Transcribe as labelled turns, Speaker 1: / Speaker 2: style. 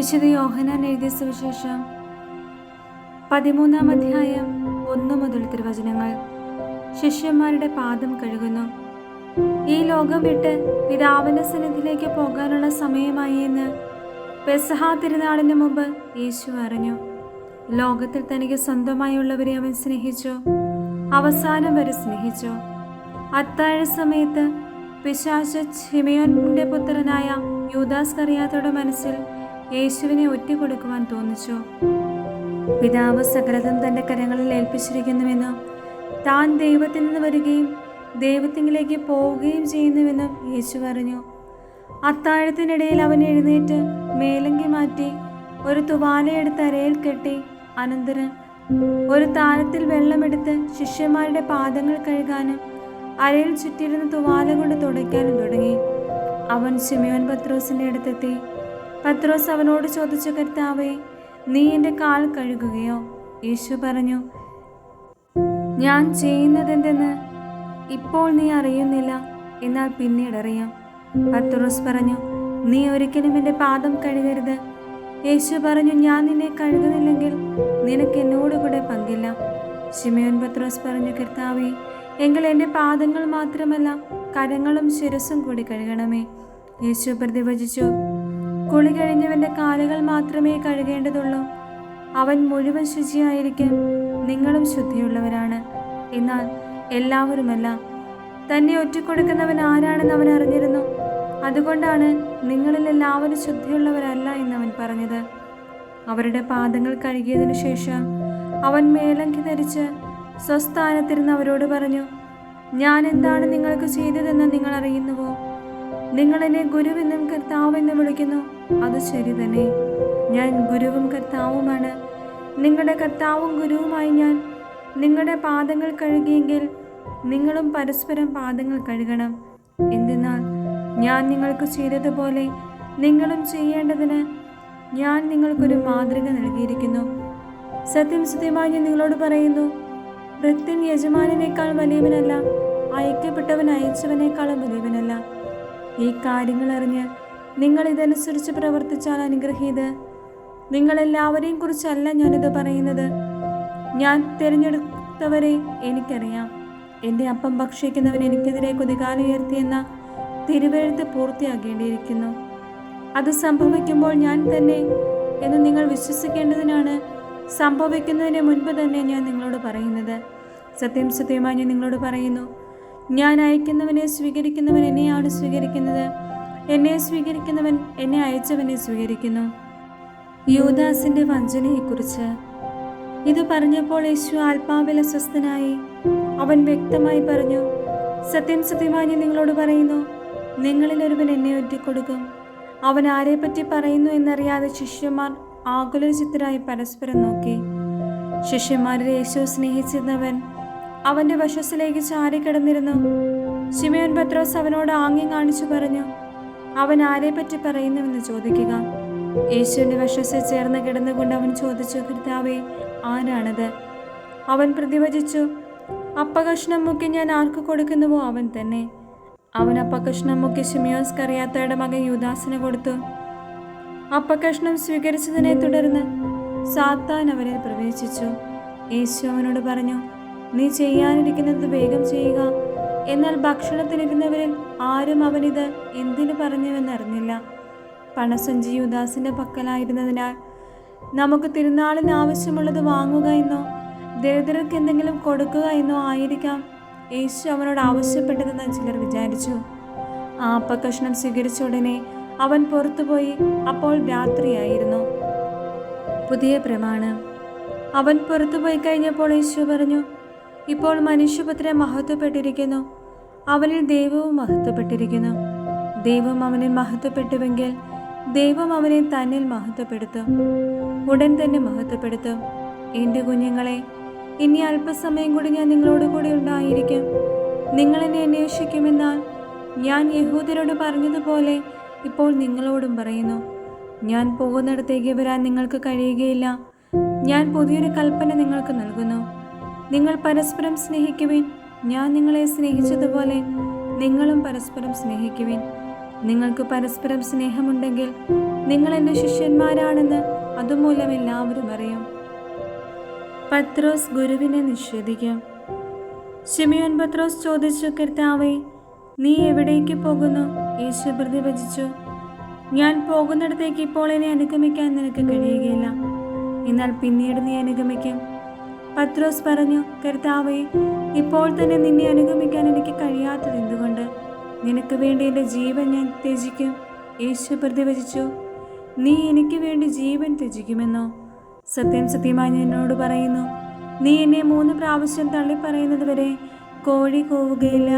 Speaker 1: വിശുദ്ധ യോഹന്നാൻ എഴുതിയ സുവിശേഷം 13-ാം അധ്യായം 1 മുതൽ തിരുവചനങ്ങൾ. ശിഷ്യന്മാരുടെ പാദം കഴുകുന്നു. ഈ ലോകം വിട്ട് പിതാവിന്റെ സന്നിധിയിലേക്ക് പോകാനുള്ള സമയമായി എന്ന് പെസഹ തിരുനാളിന് മുമ്പ് യേശു അറിഞ്ഞു. ലോകത്തിൽ തനിക്ക് സ്വന്തമായുള്ളവരെ അവൻ സ്നേഹിച്ചു, അവസാനം വരെ സ്നേഹിച്ചു. അത്താഴ സമയത്ത് പിശാച് ശിമയോന്റെ പുത്രനായ യൂദാസ്കറിയാത്തയുടെ മനസ്സിൽ യേശുവിനെ ഒറ്റിക്കൊടുക്കുവാൻ തോന്നിച്ചു. പിതാവ് സകലതും തൻ്റെ കരങ്ങളിൽ ഏൽപ്പിച്ചിരിക്കുന്നുവെന്നും താൻ ദൈവത്തിൽ നിന്ന് വരികയും ദൈവത്തിങ്കിലേക്ക് പോവുകയും ചെയ്യുന്നുവെന്നും യേശു പറഞ്ഞു. അത്താഴത്തിനിടയിൽ അവൻ എഴുന്നേറ്റ് മേലങ്കി മാറ്റി ഒരു തുവാലയെടുത്ത് അരയിൽ കെട്ടി, അനന്തരം ഒരു താലത്തിൽ വെള്ളമെടുത്ത് ശിഷ്യന്മാരുടെ പാദങ്ങൾ കഴുകാനും അരയിൽ ചുറ്റിയിരുന്ന തുവാല കൊണ്ട് തുടയ്ക്കാനും തുടങ്ങി. അവൻ ശിമയോൻ പത്രോസിൻ്റെ അടുത്തെത്തി. പത്രോസ് അവനോട് ചോദിച്ചു, കർത്താവേ, നീ എൻ്റെ കാൽ കഴുകുകയോ? യേശു പറഞ്ഞു, ഞാൻ ചെയ്യുന്നതെന്തെന്ന് ഇപ്പോൾ നീ അറിയുന്നില്ല, എന്നാൽ പിന്നീട് അറിയാം. പത്രോസ് പറഞ്ഞു, നീ ഒരിക്കലും എൻ്റെ പാദം കഴുകരുത്. യേശു പറഞ്ഞു, ഞാൻ നിന്നെ കഴുകുന്നില്ലെങ്കിൽ നിനക്ക് എന്നോടുകൂടെ പങ്കില്ല. ശിമയോൻ പത്രോസ് പറഞ്ഞു, കർത്താവേ, എങ്കിൽ എൻ്റെ പാദങ്ങൾ മാത്രമല്ല കരങ്ങളും ശിരസും കൂടി കഴുകണമേ. യേശു പ്രതിവചിച്ചു, കുളി കഴിഞ്ഞവൻ്റെ കാലുകൾ മാത്രമേ കഴുകേണ്ടതുള്ളൂ. അവൻ മുഴുവൻ ശുചിയായിരിക്കും. നിങ്ങളും ശുദ്ധിയുള്ളവരാണ്, എന്നാൽ എല്ലാവരുമല്ല. തന്നെ ഒറ്റിക്കൊടുക്കുന്നവൻ ആരാണെന്ന് അവൻ അറിഞ്ഞിരുന്നു. അതുകൊണ്ടാണ് നിങ്ങളിൽ എല്ലാവരും ശുദ്ധിയുള്ളവരല്ല എന്നവൻ പറഞ്ഞത്. അവരുടെ പാദങ്ങൾ കഴുകിയതിനു ശേഷം അവൻ മേലങ്കി ധരിച്ച് സ്വസ്ഥാനത്തിരുന്ന് അവരോട് പറഞ്ഞു, ഞാൻ എന്താണ് നിങ്ങൾക്ക് ചെയ്തതെന്ന് നിങ്ങൾ അറിയുന്നുവോ? നിങ്ങൾ എന്നെ ഗുരുവെന്നും കർത്താവെന്നും വിളിക്കുന്നു. അത് ശരി തന്നെ. ഞാൻ ഗുരുവും കർത്താവുമാണ്. നിങ്ങളുടെ കർത്താവും ഗുരുവുമായി ഞാൻ നിങ്ങളുടെ പാദങ്ങൾ കഴുകിയെങ്കിൽ നിങ്ങളും പരസ്പരം പാദങ്ങൾ കഴുകണം. എന്തെന്നാൽ ഞാൻ നിങ്ങൾക്ക് ചെയ്തതുപോലെ നിങ്ങളും ചെയ്യേണ്ടതിന് ഞാൻ നിങ്ങൾക്കൊരു മാതൃക നൽകിയിരിക്കുന്നു. സത്യം സത്യമായി ഞാൻ നിങ്ങളോട് പറയുന്നു, ഭൃത്യൻ യജമാനേക്കാൾ വലിയവനല്ല, അയക്കപ്പെട്ടവൻ അയച്ചവനേക്കാളും വലിയവനല്ല. ഈ കാര്യങ്ങൾ അറിഞ്ഞ് നിങ്ങൾ ഇതനുസരിച്ച് പ്രവർത്തിച്ചാൽ അനുഗ്രഹീത്. നിങ്ങളെല്ലാവരെയും കുറിച്ചല്ല ഞാനിത് പറയുന്നത്. ഞാൻ തിരഞ്ഞെടുത്തവരെ എനിക്കറിയാം. എൻ്റെ അപ്പം ഭക്ഷിക്കുന്നവൻ എനിക്കെതിരെ കുതികാലുയർത്തിയെന്ന തിരുവെഴുത്ത് പൂർത്തിയാക്കേണ്ടിയിരിക്കുന്നു. അത് സംഭവിക്കുമ്പോൾ ഞാൻ തന്നെ എന്ന് നിങ്ങൾ വിശ്വസിക്കേണ്ടതിനാണ് സംഭവിക്കുന്നതിന് മുൻപ് തന്നെ ഞാൻ നിങ്ങളോട് പറയുന്നത്. സത്യം സത്യമായി ഞാൻ നിങ്ങളോട് പറയുന്നു, ഞാൻ അയക്കുന്നവനെ സ്വീകരിക്കുന്നവൻ എന്നെയാണ് സ്വീകരിക്കുന്നത്, എന്നെ സ്വീകരിക്കുന്നവൻ എന്നെ അയച്ചവനെ സ്വീകരിക്കുന്നു. യൂദാസിന്റെ വഞ്ചനയെക്കുറിച്ച് ഇത് പറഞ്ഞപ്പോൾ യേശു ആത്മാവിൽ അസ്വസ്ഥനായി. അവൻ വ്യക്തമായി പറഞ്ഞു, സത്യം സത്യമായി ഞാൻ നിങ്ങളോട് പറയുന്നു, നിങ്ങളിൽ ഒരുവൻ എന്നെ ഒറ്റിക്കൊടുക്കും. അവൻ ആരെപ്പറ്റി പറയുന്നു എന്നറിയാതെ ശിഷ്യന്മാർ ആകുലചിത്തരായി പരസ്പരം നോക്കി. ശിഷ്യന്മാരിൽ യേശു സ്നേഹിച്ചിരുന്നവൻ അവന്റെ വശത്തിലേക്ക് ചാരിക്കിടന്നിരുന്നു. ശിമയോൻ പത്രോസ് അവനോട് ആംഗ്യം കാണിച്ചു പറഞ്ഞു, അവൻ ആരെപ്പറ്റി പറയുന്നുവെന്ന് ചോദിക്കുക. യേശുവിന്റെ വശത്ത് ചേർന്ന് കിടന്നുകൊണ്ട് അവൻ ചോദിച്ചു, കർത്താവേ, ആരാണത്? അവൻ പ്രതിവചിച്ചു, അപ്പകഷ്ണം മുക്കി ഞാൻ ആർക്ക് കൊടുക്കുന്നുവോ അവൻ തന്നെ. അവൻ അപ്പകഷ്ണം മുക്കി ശിമയോസ്കറിയാത്തയുടെ മകൻ യൂദാസിന് കൊടുത്തു. അപ്പകഷ്ണം സ്വീകരിച്ചതിനെ തുടർന്ന് സാത്താൻ അവനിൽ പ്രവേശിച്ചു. യേശു അവനോട് പറഞ്ഞു, നീ ചെയ്യാനിരിക്കുന്നത് വേഗം ചെയ്യുക. എന്നാൽ ഭക്ഷണത്തിനിരുന്നവരിൽ ആരും അവനിത് എന്തിനു പറഞ്ഞുവെന്നറിഞ്ഞില്ല. പണസഞ്ചി യൂദാസിന്റെ പക്കലായിരുന്നതിനാൽ നമുക്ക് തിരുനാളിന് ആവശ്യമുള്ളത് വാങ്ങുക എന്നോ ദരിദ്രർക്ക് എന്തെങ്കിലും കൊടുക്കുക എന്നോ ആയിരിക്കാം യേശു അവനോട് ആവശ്യപ്പെട്ടതെന്ന് ചിലർ വിചാരിച്ചു. ആ അപ്പക്കഷ്ണം സ്വീകരിച്ച ഉടനെ അവൻ പുറത്തുപോയി. അപ്പോൾ രാത്രിയായിരുന്നു. പുതിയ പ്രമാണം. അവൻ പുറത്തുപോയി കഴിഞ്ഞപ്പോൾ യേശു പറഞ്ഞു, ഇപ്പോൾ മനുഷ്യപുത്രൻ മഹത്വപ്പെട്ടിരിക്കുന്നു, അവനിൽ ദൈവവും മഹത്വപ്പെട്ടിരിക്കുന്നു. ദൈവം അവനിൽ മഹത്വപ്പെട്ടുവെങ്കിൽ ദൈവം അവനെ തന്നിൽ മഹത്വപ്പെടുത്തും, ഉടൻ തന്നെ മഹത്വപ്പെടുത്തും. എൻ്റെ കുഞ്ഞുങ്ങളെ, ഇനി അല്പസമയം കൂടി ഞാൻ നിങ്ങളോട് കൂടി ഉണ്ടായിരിക്കും. നിങ്ങൾ എന്നെ അന്വേഷിക്കുമെന്നാൽ ഞാൻ യഹൂദരോട് പറഞ്ഞതുപോലെ ഇപ്പോൾ നിങ്ങളോടും പറയുന്നു. ഞാൻ പോകുന്നിടത്തേക്ക് വരാൻ നിങ്ങൾക്ക് കഴിയുകയില്ല. ഞാൻ പുതിയൊരു കൽപ്പന നിങ്ങൾക്ക് നൽകുന്നു, നിങ്ങൾ പരസ്പരം സ്നേഹിക്കുവിൻ. ഞാൻ നിങ്ങളെ സ്നേഹിച്ചതുപോലെ നിങ്ങളും പരസ്പരം സ്നേഹിക്കുവിൻ. നിങ്ങൾക്ക് പരസ്പരം സ്നേഹമുണ്ടെങ്കിൽ നിങ്ങൾ എൻ്റെ ശിഷ്യന്മാരാണെന്ന് അതുമൂലം എല്ലാവരും അറിയും. പത്രോസ് ഗുരുവിനെ നിഷേധിക്കും. ശിമിയോൻ പത്രോസ് ചോദിച്ചു, കർത്താവേ, നീ എവിടേക്ക് പോകുന്നു? യേശു പ്രതിവചിച്ചു, ഞാൻ പോകുന്നിടത്തേക്ക് ഇപ്പോൾ എന്നെ അനുഗമിക്കാൻ നിനക്ക് കഴിയുകയില്ല, എന്നാൽ പിന്നീട് നീ അനുഗമിക്കും. പത്രോസ് പറഞ്ഞു, കർത്താവേ, ഇപ്പോൾ തന്നെ നിന്നെ അനുഗമിക്കാൻ എനിക്ക് കഴിയാത്തത് എന്തുകൊണ്ട്? നിനക്ക് വേണ്ടി എൻ്റെ ജീവൻ ഞാൻ ത്യജിക്കും. യേശു പ്രതിവചിച്ചു, നീ എനിക്ക് വേണ്ടി ജീവൻ ത്യജിക്കുമെന്നോ? സത്യം സത്യമായി നിന്നോട് പറയുന്നു, നീ എന്നെ 3 പ്രാവശ്യം തള്ളിപ്പറയുന്നത് വരെ കോഴി കൂവുകയില്ല.